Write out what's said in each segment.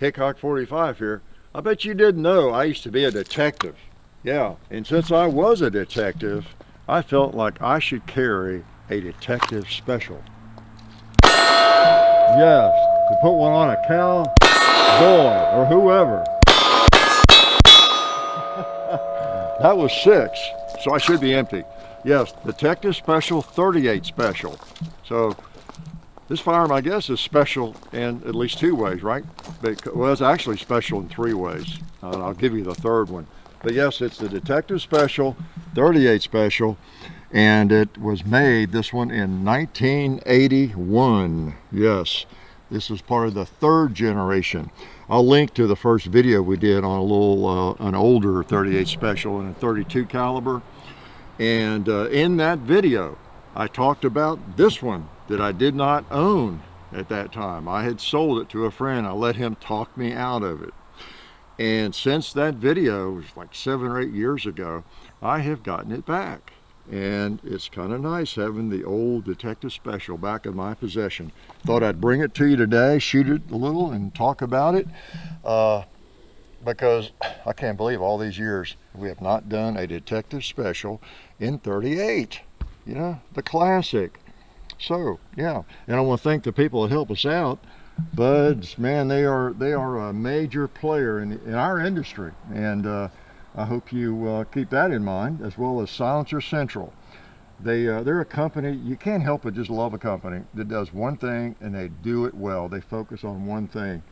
Hickok 45 here. I bet you didn't know I used to be a detective. Yeah, and since I was a detective, I felt like I should carry a detective special. Yes, to put one on a cow, boy, or whoever. That was 6, so I should be empty. Yes, Detective Special 38 Special. So this firearm, I guess, is special in at least 2 ways, right? Well, it's actually special in 3 ways. And I'll give you the third one. But yes, it's the Detective Special 38 Special, and it was made, this one, in 1981. Yes, this is part of the 3rd generation. I'll link to the first video we did on a little, an older 38 Special in a 32 caliber. And in that video, I talked about this one that I did not own at that time. I had sold it to a friend. I let him talk me out of it. And since that video, it was like 7 or 8 years ago, I have gotten it back. And it's kind of nice having the old Detective Special back in my possession. Thought I'd bring it to you today, shoot it a little and talk about it. Because I can't believe all these years we have not done a Detective Special in 38. You know, the classic. So, yeah. And I want to thank the people that help us out. Buds, man, they are a major player in our industry, and I hope you keep that in mind, as well as Silencer Central. They're a company, you can't help but just love a company that does one thing and they do it well. They focus on one thing.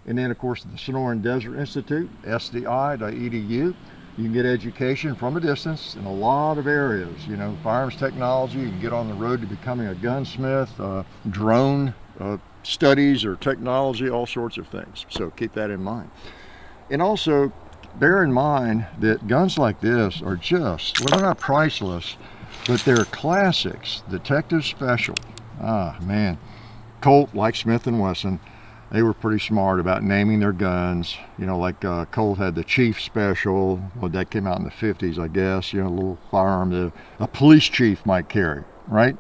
And then, of course, the Sonoran Desert Institute, sdi.edu. You can get education from a distance in a lot of areas. You know, firearms technology, you can get on the road to becoming a gunsmith, drone studies or technology, all sorts of things. So keep that in mind. And also bear in mind that guns like this are just, well, they're not priceless, but they're classics. Detective Special. Ah, man. Colt, like Smith & Wesson, they were pretty smart about naming their guns. You know, like Colt had the Chief Special. Well, that came out in the 50s, I guess. You know, a little firearm that a police chief might carry, right?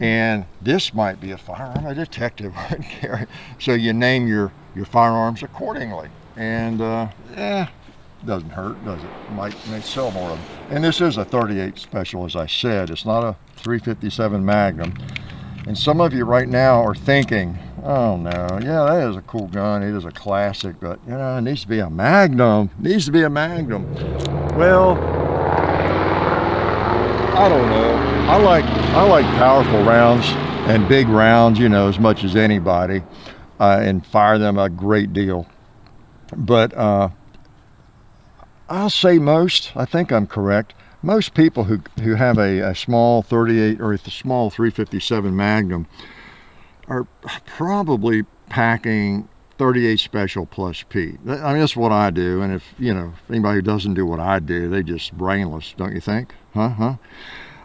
And this might be a firearm a detective would carry. So you name your firearms accordingly. And doesn't hurt, does it? May sell more of them. And this is a 38 Special, as I said. It's not a 357 Magnum. And some of you right now are thinking, oh no, yeah, that is a cool gun. It is a classic, but you know, it needs to be a Magnum. It needs to be a Magnum. Well, I don't know. I like powerful rounds and big rounds, you know, as much as anybody, and fire them a great deal. But I'll say most, I think I'm correct, most people who have a small 38 or a small 357 Magnum are probably packing 38 Special plus P. I mean, that's what I do. And if, you know, anybody who doesn't do what I do, they just brainless, don't you think? No,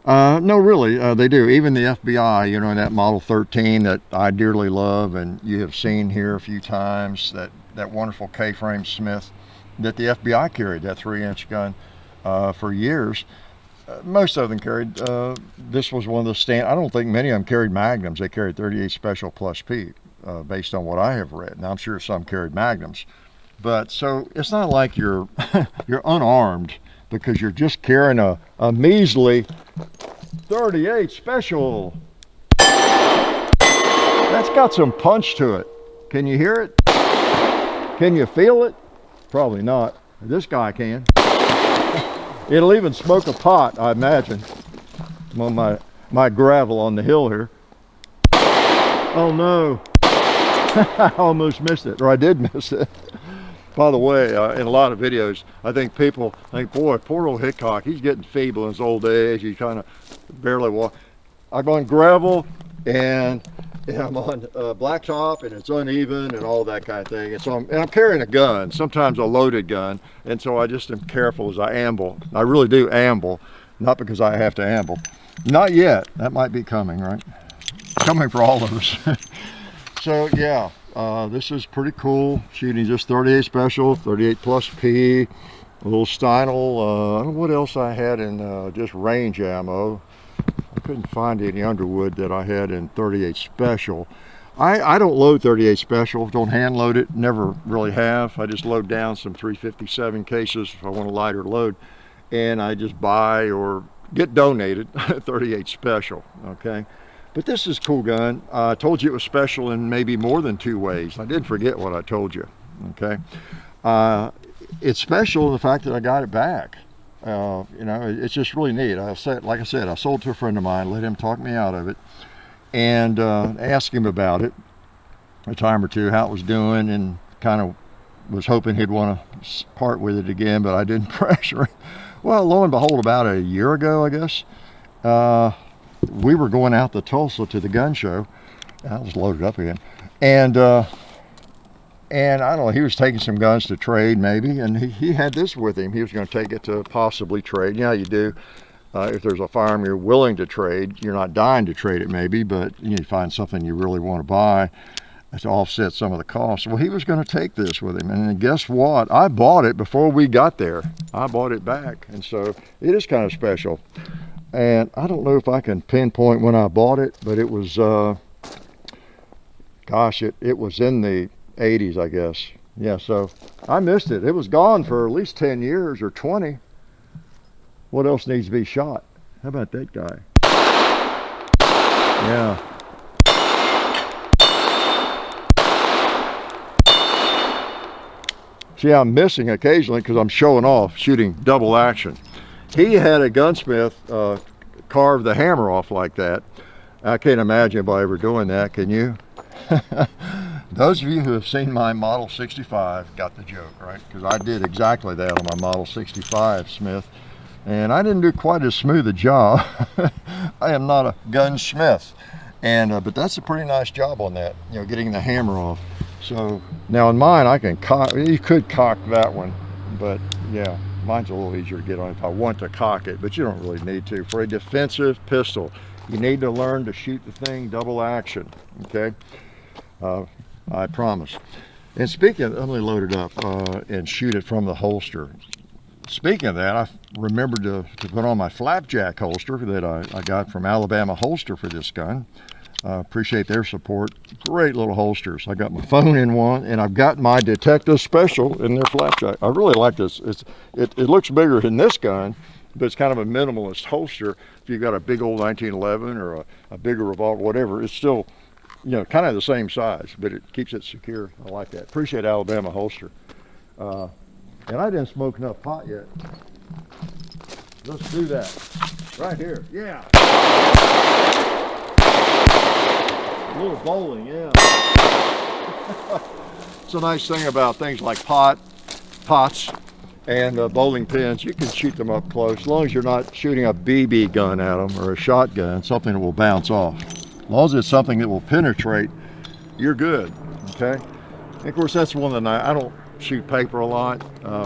really, they do. Even the FBI, you know, in that Model 13 that I dearly love, and you have seen here a few times, that wonderful K-frame Smith that the FBI carried, that 3-inch gun, for years. Most of them carried, this was one of the I don't think many of them carried Magnums. They carried 38 Special plus P, based on what I have read. Now, I'm sure some carried Magnums. But so it's not like you're you're unarmed because you're just carrying a measly 38 Special. That's got some punch to it. Can you hear it? Can you feel it? Probably not. This guy can. It'll even smoke a pot, I imagine. I'm on my gravel on the hill here. Oh no. I almost missed it, or I did miss it. By the way, in a lot of videos, I think people think, boy, poor old Hickok, he's getting feeble in his old age. He kind of barely walk. I'm on gravel, and I'm on blacktop, and it's uneven and all that kind of thing. And so I'm carrying a gun, sometimes a loaded gun, and so I just am careful as I amble. I really do amble, not because I have to amble. Not yet. That might be coming, right? Coming for all of us. So yeah. This is pretty cool, shooting just 38 Special, 38 plus P, a little Steinel. I don't know what else I had in just range ammo. I couldn't find any Underwood that I had in 38 Special. I don't load 38 Special, don't hand load it, never really have. I just load down some 357 cases if I want a lighter load, and I just buy or get donated 38 Special, okay? But this is a cool gun. I told you it was special in maybe more than 2 ways. I did forget what I told you, okay? It's special in the fact that I got it back. You know, it's just really neat. Like I said, I sold to a friend of mine, let him talk me out of it, and asked him about it a time or two, how it was doing, and kind of was hoping he'd want to part with it again, but I didn't pressure him. Well, lo and behold, about a year ago, I guess, we were going out to Tulsa to the gun show. I was loaded up again, and I don't know, he was taking some guns to trade maybe, and he had this with him. He was going to take it to possibly trade. You know how you do, if there's a firearm you're willing to trade, you're not dying to trade it maybe, but you find something you really want to buy to offset some of the costs. Well, he was going to take this with him, and guess what? I bought it before we got there. I bought it back, and so it is kind of special. And I don't know if I can pinpoint when I bought it, but it was, gosh, it was in the 80s, I guess. Yeah, so I missed it. It was gone for at least 10 years or 20. What else needs to be shot? How about that guy? Yeah. See, I'm missing occasionally because I'm showing off, shooting double action. He had a gunsmith carve the hammer off like that. I can't imagine anybody ever doing that, can you? Those of you who have seen my Model 65 got the joke, right? Because I did exactly that on my Model 65 Smith, and I didn't do quite as smooth a job. I am not a gunsmith, and but that's a pretty nice job on that, you know, getting the hammer off. So now in mine, I can cock. You could cock that one, but yeah, mine's a little easier to get on if I want to cock it, but you don't really need to. For a defensive pistol, you need to learn to shoot the thing double action, okay? I promise. And speaking of, let me load it up and shoot it from the holster. Speaking of that, I remembered to put on my flapjack holster that I got from Alabama Holster for this gun. Appreciate their support. Great little holsters. I got my phone in one, and I've got my Detective Special in their flapjack. I really like this. It looks bigger than this gun, but it's kind of a minimalist holster. If you've got a big old 1911 or a bigger revolver, whatever, it's still, you know, kind of the same size, but it keeps it secure. I like that. Appreciate Alabama Holster. And I didn't smoke enough pot yet. Let's do that. Right here. Yeah. A little bowling, yeah. It's a nice thing about things like pots, and bowling pins. You can shoot them up close, as long as you're not shooting a BB gun at them or a shotgun, something that will bounce off. As long as it's something that will penetrate, you're good, okay? And of course, that's one of the nice, I don't shoot paper a lot,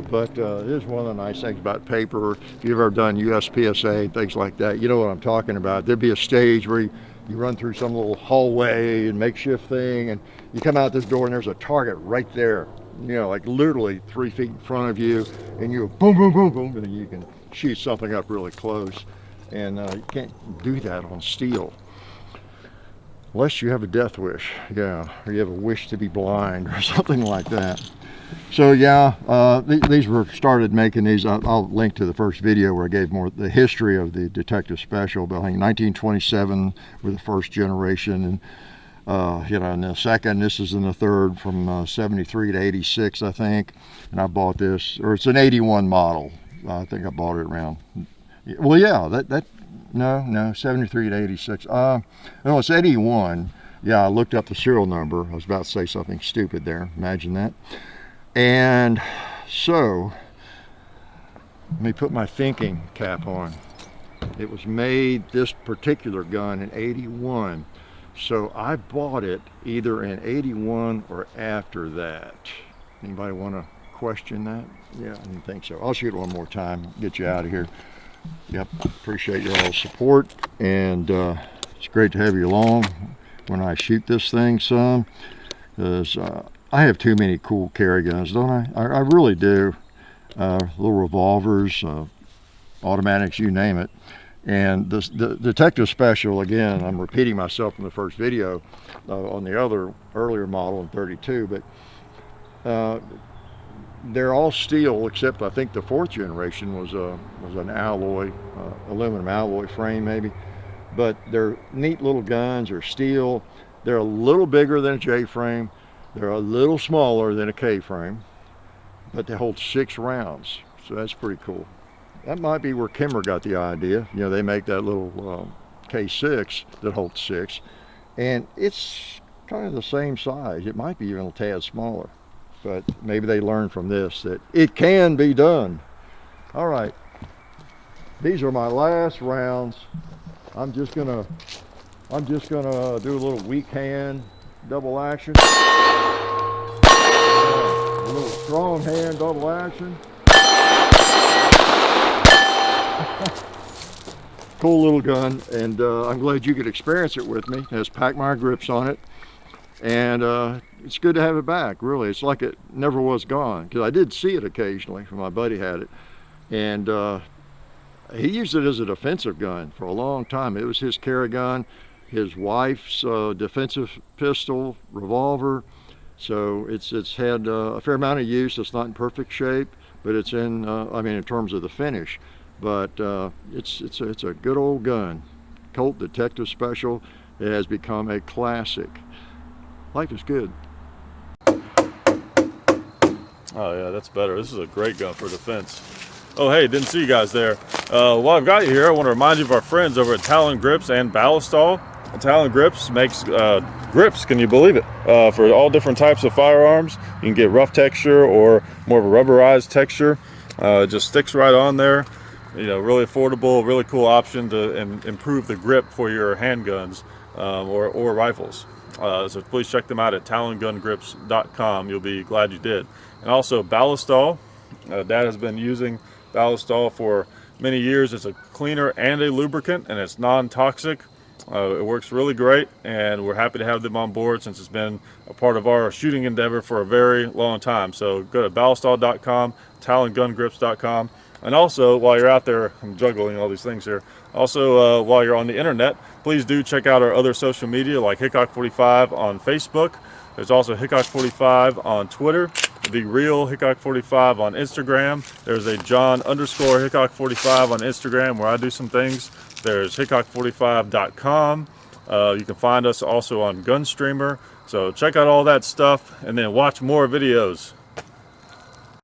but it is one of the nice things about paper. If you've ever done USPSA, things like that, you know what I'm talking about. There'd be a stage where you run through some little hallway and makeshift thing, and you come out this door and there's a target right there, you know, like literally 3 feet in front of you, and you boom, boom, boom, boom, and you can shoot something up really close. And you can't do that on steel. Unless you have a death wish, yeah, or you have a wish to be blind or something like that. So yeah, these were started making these. I'll link to the first video where I gave more the history of the Detective Special. But I think 1927 were the first generation, and you know, and the second. This is in the third from 73 to 86, I think. And I bought this, or it's an 81 model. I think I bought it around. Well, yeah, no, 73 to 86. No, it's 81. Yeah, I looked up the serial number. I was about to say something stupid there. Imagine that. And so, let me put my thinking cap on. It was made, this particular gun, in 81. So I bought it either in 81 or after that. Anybody want to question that? Yeah, I didn't think so. I'll shoot it one more time, get you out of here. Yep, appreciate your all support, and it's great to have you along when I shoot this thing some, because I have too many cool carry guns, don't I? I really do. Little revolvers, automatics, you name it. And the Detective Special, again, I'm repeating myself from the first video on the other earlier model in 32, but they're all steel except I think the 4th generation was an alloy, aluminum alloy frame maybe. But they're neat little guns. They're steel. They're a little bigger than a J frame. They're a little smaller than a K frame, but they hold 6 rounds, so that's pretty cool. That might be where Kimmer got the idea. You know, they make that little K6 that holds 6, and it's kind of the same size. It might be even a tad smaller, but maybe they learned from this that it can be done. All right, these are my last rounds. I'm just gonna do a little weak hand double action, a little strong hand double action. Cool little gun, and I'm glad you could experience it with me. It has Pacmire grips on it, and it's good to have it back, really. It's like it never was gone, because I did see it occasionally when my buddy had it, and he used it as a defensive gun for a long time. It was his carry gun, his wife's defensive pistol, revolver, so it's had a fair amount of use. It's not in perfect shape, but it's in, I mean, in terms of the finish. But it's a good old gun. Colt Detective Special. It has become a classic. Life is good. Oh yeah, that's better. This is a great gun for defense. Oh hey, didn't see you guys there. While I've got you here, I want to remind you of our friends over at Talon Grips and Ballistol. Talon Grips makes grips, can you believe it, for all different types of firearms. You can get rough texture or more of a rubberized texture. It just sticks right on there. You know, really affordable, really cool option to improve the grip for your handguns or rifles. So please check them out at talongungrips.com. You'll be glad you did. And also Ballistol. Dad has been using Ballistol for many years. It's a cleaner and a lubricant, and it's non-toxic. It works really great, and we're happy to have them on board since it's been a part of our shooting endeavor for a very long time. So go to ballistol.com, talongungrips.com. And also, while you're out there, I'm juggling all these things here. Also, while you're on the internet, please do check out our other social media like Hickok45 on Facebook. There's also Hickok45 on Twitter, The Real Hickok45 on Instagram. There's a John_Hickok45 on Instagram where I do some things. There's Hickok45.com. You can find us also on Gunstreamer. So check out all that stuff and then watch more videos.